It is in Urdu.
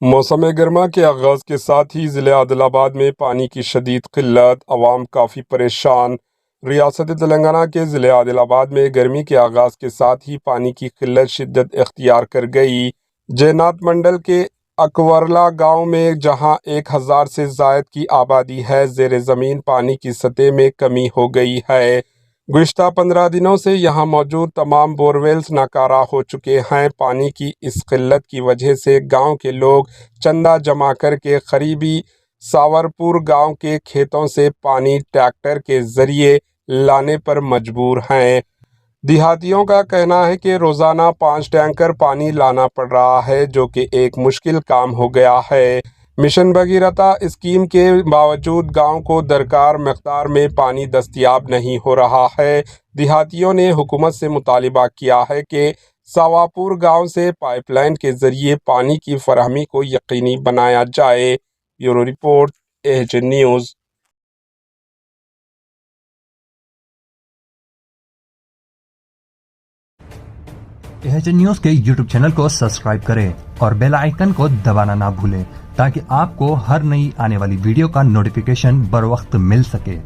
موسم گرما کے آغاز کے ساتھ ہی ضلع عادل آباد میں پانی کی شدید قلت، عوام کافی پریشان۔ ریاست تلنگانہ کے ضلع عادل آباد میں گرمی کے آغاز کے ساتھ ہی پانی کی قلت شدت اختیار کر گئی۔ جینات منڈل کے اکورلا گاؤں میں جہاں 1000 سے زائد کی آبادی ہے، زیر زمین پانی کی سطح میں کمی ہو گئی ہے۔ گزشتہ 15 دنوں سے یہاں موجود تمام بورویلز ناکارہ ہو چکے ہیں۔ پانی کی اس قلت کی وجہ سے گاؤں کے لوگ چندہ جمع کر کے قریبی ساورپور گاؤں کے کھیتوں سے پانی ٹریکٹر کے ذریعے لانے پر مجبور ہیں۔ دیہاتیوں کا کہنا ہے کہ روزانہ 5 ٹینکر پانی لانا پڑ رہا ہے، جو کہ ایک مشکل کام ہو گیا ہے۔ مشن بھگیرتا اسکیم کے باوجود گاؤں کو درکار مقدار میں پانی دستیاب نہیں ہو رہا ہے۔ دیہاتیوں نے حکومت سے مطالبہ کیا ہے کہ ساواپور گاؤں سے پائپ لائن کے ذریعے پانی کی فراہمی کو یقینی بنایا جائے۔ Bureau report, AHN news. AHN news کے یوٹیوب چینل کو سبسکرائب کریں اور بیل آئیکن کو دبانا نہ بھولیں تاکہ آپ کو ہر نئی آنے والی ویڈیو کا نوٹیفیکیشن بر وقت مل سکے۔